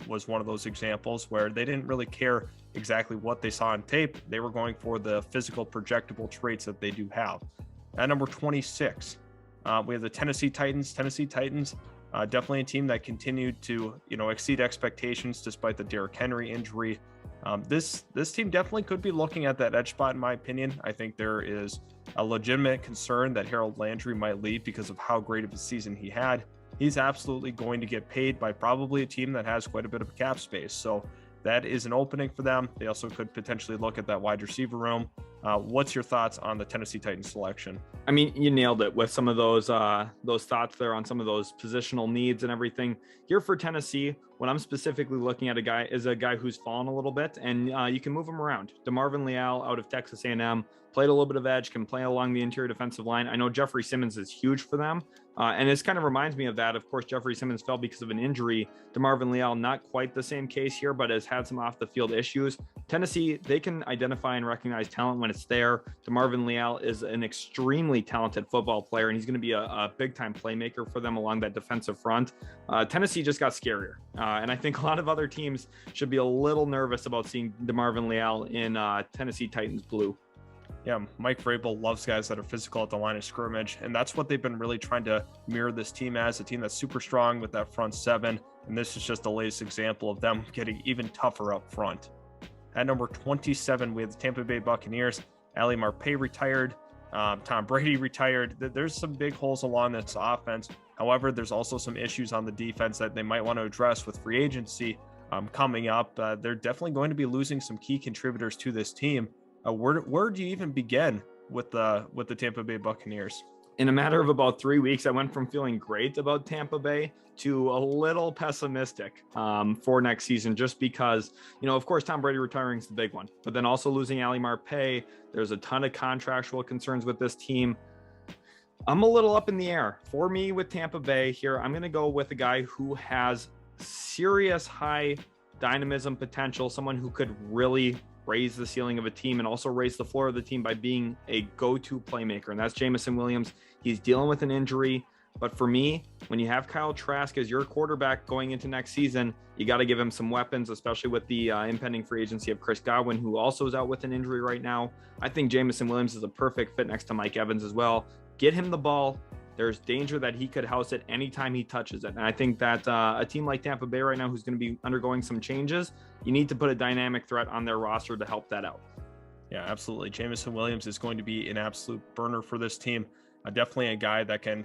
was one of those examples where they didn't really care exactly what they saw on tape. They were going for the physical projectable traits that they do have. At number 26, we have the Tennessee Titans. Definitely a team that continued to, exceed expectations despite the Derrick Henry injury. This team definitely could be looking at that edge spot, in my opinion. I think there is a legitimate concern that Harold Landry might leave because of how great of a season he had. He's absolutely going to get paid by probably a team that has quite a bit of cap space. So that is an opening for them. They also could potentially look at that wide receiver room. What's your thoughts on the Tennessee Titans selection? I mean, you nailed it with some of those thoughts there on some of those positional needs and everything. Here for Tennessee, what I'm specifically looking at a guy who's fallen a little bit, and you can move him around. DeMarvin Leal out of Texas A&M, played a little bit of edge, can play along the interior defensive line. I know Jeffrey Simmons is huge for them. And this kind of reminds me of that. Of course, Jeffrey Simmons fell because of an injury. DeMarvin Leal, not quite the same case here, but has had some off the field issues. Tennessee, they can identify and recognize talent when it's there. DeMarvin Leal is an extremely talented football player, and he's going to be a big time playmaker for them along that defensive front. Tennessee just got scarier. And I think a lot of other teams should be a little nervous about seeing DeMarvin Leal in Tennessee Titans blue. Yeah, Mike Vrabel loves guys that are physical at the line of scrimmage, and that's what they've been really trying to mirror this team as, a team that's super strong with that front seven, and this is just the latest example of them getting even tougher up front. At number 27, we have the Tampa Bay Buccaneers. Ali Marpet retired. Tom Brady retired. There's some big holes along this offense. However, there's also some issues on the defense that they might want to address with free agency coming up. They're definitely going to be losing some key contributors to this team. Where do you even begin with the Tampa Bay Buccaneers? In a matter of about 3 weeks, I went from feeling great about Tampa Bay to a little pessimistic for next season, just because, of course, Tom Brady retiring is the big one, but then also losing Ali Marpet. There's a ton of contractual concerns with this team. I'm a little up in the air. For me with Tampa Bay here, I'm going to go with a guy who has serious high dynamism potential, someone who could really raise the ceiling of a team and also raise the floor of the team by being a go-to playmaker. And that's Jameson Williams. He's dealing with an injury, but for me, when you have Kyle Trask as your quarterback going into next season, you got to give him some weapons, especially with the impending free agency of Chris Godwin, who also is out with an injury right now. I think Jameson Williams is a perfect fit next to Mike Evans as well. Get him the ball. There's danger that he could house it anytime he touches it. And I think that a team like Tampa Bay right now, who's going to be undergoing some changes, you need to put a dynamic threat on their roster to help that out. Yeah, absolutely. Jameson Williams is going to be an absolute burner for this team. Definitely a guy that can,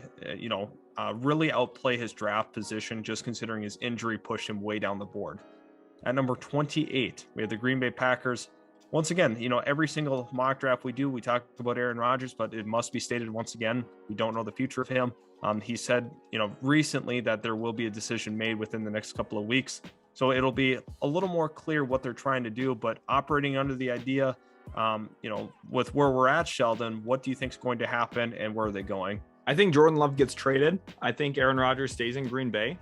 really outplay his draft position, just considering his injury pushed him way down the board. At number 28, we have the Green Bay Packers. Once again, every single mock draft we do, we talk about Aaron Rodgers, but it must be stated once again, we don't know the future of him. He said, recently that there will be a decision made within the next couple of weeks. So it'll be a little more clear what they're trying to do, but operating under the idea, with where we're at, Sheldon, what do you think is going to happen and where are they going? I think Jordan Love gets traded. I think Aaron Rodgers stays in Green Bay,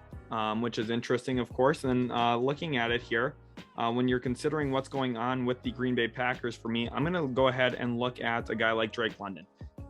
which is interesting, of course. And then looking at it here, when you're considering what's going on with the Green Bay Packers, for me, I'm going to go ahead and look at a guy like Drake London.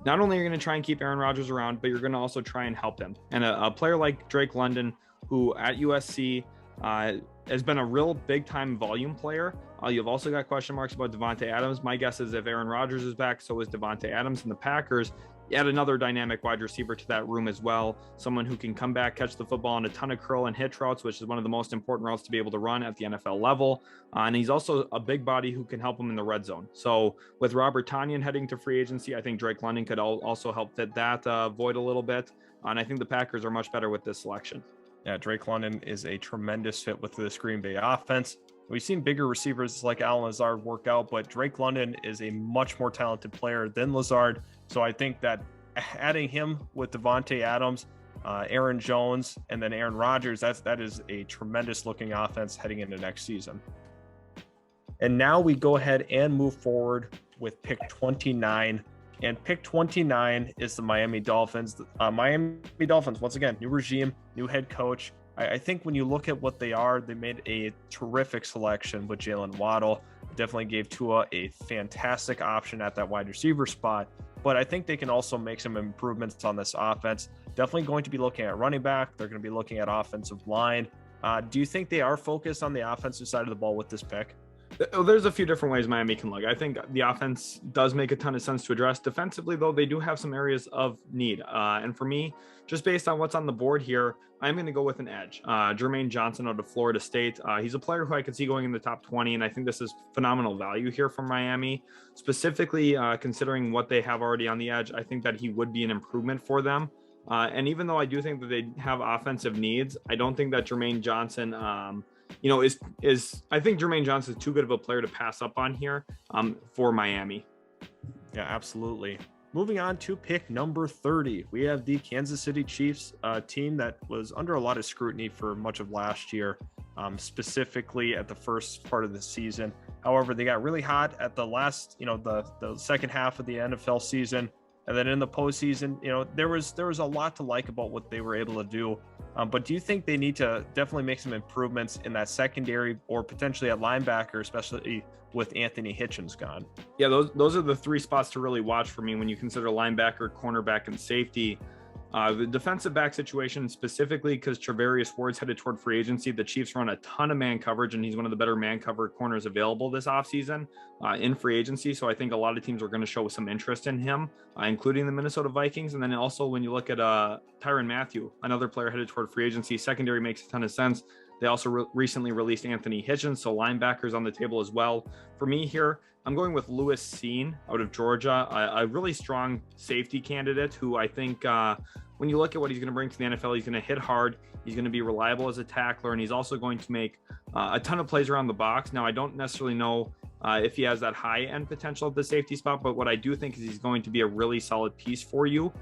Not only are you going to try and keep Aaron Rodgers around, but you're going to also try and help him. And a player like Drake London, who at USC has been a real big-time volume player. You've also got question marks about Devontae Adams. My guess is if Aaron Rodgers is back, so is Devontae Adams, and the Packers add another dynamic wide receiver to that room as well. Someone who can come back, catch the football on a ton of curl and hitch routes, which is one of the most important routes to be able to run at the NFL level. And he's also a big body who can help him in the red zone. So with Robert Tonyan heading to free agency, I think Drake London could also help fit that void a little bit. And I think the Packers are much better with this selection. Yeah, Drake London is a tremendous fit with this Green Bay offense. We've seen bigger receivers like Allen Lazard work out, but Drake London is a much more talented player than Lazard. So I think that adding him with Devontae Adams, Aaron Jones, and then Aaron Rodgers, that is a tremendous looking offense heading into next season. And now we go ahead and move forward with pick 29. And pick 29 is the Miami Dolphins. Miami Dolphins, once again, new regime, new head coach. I think when you look at what they are, they made a terrific selection with Jalen Waddle. Definitely gave Tua a fantastic option at that wide receiver spot. But I think they can also make some improvements on this offense. Definitely going to be looking at running back. They're going to be looking at offensive line. Do you think they are focused on the offensive side of the ball with this pick? There's a few different ways Miami can look. I think the offense does make a ton of sense to address. Defensively, though, they do have some areas of need. And for me, just based on what's on the board here, I'm going to go with an edge. Jermaine Johnson out of Florida State. He's a player who I could see going in the top 20, and I think this is phenomenal value here from Miami. Specifically, considering what they have already on the edge, I think that he would be an improvement for them. And even though I do think that they have offensive needs, I don't think that Jermaine Johnson I think Jermaine Johnson is too good of a player to pass up on here for Miami. Yeah, absolutely. Moving on to pick number 30, we have the Kansas City Chiefs, a team that was under a lot of scrutiny for much of last year, specifically at the first part of the season. However, they got really hot at the last, the second half of the NFL season. And then in the postseason, there was a lot to like about what they were able to do. But do you think they need to definitely make some improvements in that secondary or potentially at linebacker, especially with Anthony Hitchens gone? Yeah, those are the three spots to really watch for me when you consider linebacker, cornerback, and safety. The defensive back situation, specifically because Travarius Ward's headed toward free agency, the Chiefs run a ton of man coverage, and he's one of the better man cover corners available this offseason in free agency. So I think a lot of teams are going to show some interest in him, including the Minnesota Vikings. And then also when you look at Tyrann Mathieu, another player headed toward free agency, secondary makes a ton of sense. They also recently released Anthony Hitchens, so linebackers on the table as well. For me here, I'm going with Lewis Cine out of Georgia, a really strong safety candidate who I think when you look at what he's going to bring to the NFL, he's going to hit hard. He's going to be reliable as a tackler, and he's also going to make a ton of plays around the box. Now, I don't necessarily know if he has that high end potential at the safety spot, but what I do think is he's going to be a really solid piece for you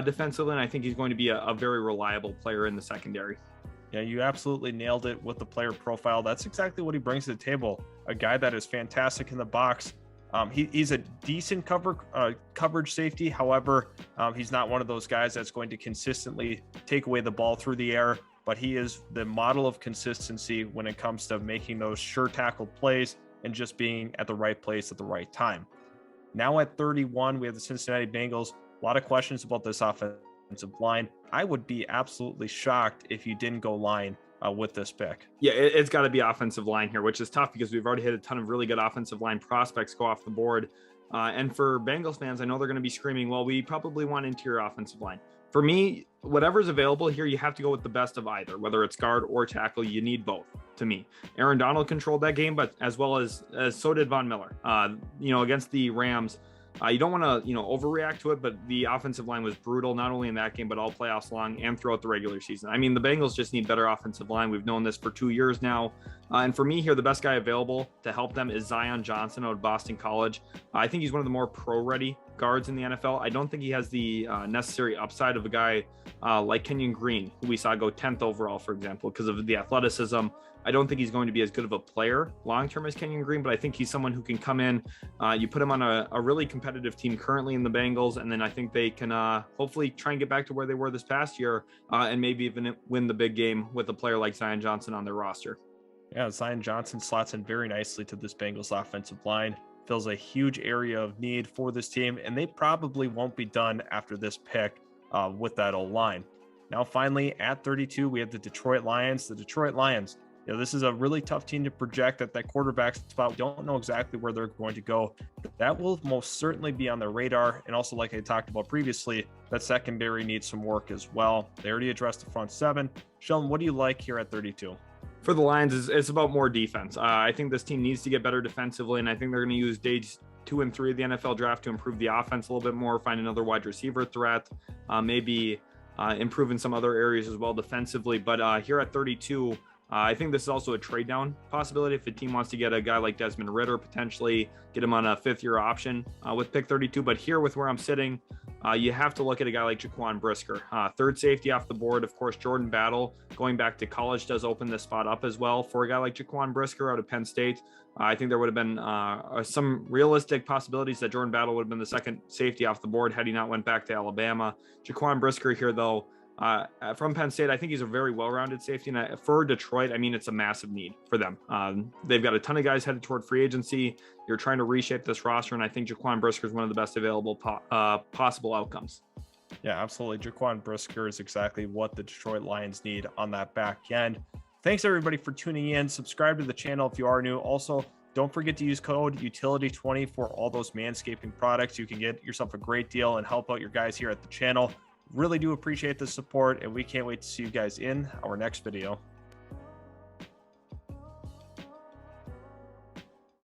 defensively, and I think he's going to be a very reliable player in the secondary. Yeah, you absolutely nailed it with the player profile. That's exactly what he brings to the table. A guy that is fantastic in the box. He's a decent coverage safety. However, he's not one of those guys that's going to consistently take away the ball through the air, but he is the model of consistency when it comes to making those sure tackle plays and just being at the right place at the right time. Now at 31, we have the Cincinnati Bengals. A lot of questions about this offensive line. I would be absolutely shocked if you didn't go line with this pick. Yeah, it's got to be offensive line here, which is tough because we've already hit a ton of really good offensive line prospects go off the board. And for Bengals fans, I know they're going to be screaming, well, we probably want interior offensive line. For me, whatever's available here, you have to go with the best of either, whether it's guard or tackle. You need both, to me. Aaron Donald controlled that game, but as well as so did Von Miller. Against the Rams, you don't want to, overreact to it, but the offensive line was brutal, not only in that game, but all playoffs long and throughout the regular season. I mean, the Bengals just need better offensive line. We've known this for 2 years now. And for me here, the best guy available to help them is Zion Johnson out of Boston College. I think he's one of the more pro-ready guards in the NFL. I don't think he has the necessary upside of a guy like Kenyon Green, who we saw go 10th overall, for example, because of the athleticism. I don't think he's going to be as good of a player long-term as Kenyon Green, but I think he's someone who can come in. You put him on a really competitive team currently in the Bengals, and then I think they can hopefully try and get back to where they were this past year and maybe even win the big game with a player like Zion Johnson on their roster. Yeah, Zion Johnson slots in very nicely to this Bengals offensive line, fills a huge area of need for this team, and they probably won't be done after this pick with that O-line. Now, finally, at 32, we have the Detroit Lions. The Detroit Lions, this is a really tough team to project at that quarterback spot. We don't know exactly where they're going to go. That will most certainly be on their radar. And also, like I talked about previously, that secondary needs some work as well. They already addressed the front seven. Sheldon, what do you like here at 32? For the Lions, it's about more defense. I think this team needs to get better defensively, and I think they're going to use days 2 and 3 of the NFL draft to improve the offense a little bit more, find another wide receiver threat, maybe improve in some other areas as well defensively. But here at 32, I think this is also a trade down possibility if a team wants to get a guy like Desmond Ridder, potentially get him on a 5th-year option with pick 32. But here with where I'm sitting, you have to look at a guy like Jaquan Brisker. 3rd safety off the board. Of course, Jordan Battle going back to college does open this spot up as well for a guy like Jaquan Brisker out of Penn State. I think there would have been some realistic possibilities that Jordan Battle would have been the 2nd safety off the board had he not went back to Alabama. Jaquan Brisker here, though, from Penn State, I think he's a very well-rounded safety. And for Detroit, I mean, it's a massive need for them. They've got a ton of guys headed toward free agency. You're trying to reshape this roster, and I think Jaquan Brisker is one of the best available possible outcomes. Yeah, absolutely. Jaquan Brisker is exactly what the Detroit Lions need on that back end. Thanks, everybody, for tuning in. Subscribe to the channel if you are new. Also, don't forget to use code UTILITY20 for all those manscaping products. You can get yourself a great deal and help out your guys here at the channel. Really do appreciate the support, and we can't wait to see you guys in our next video.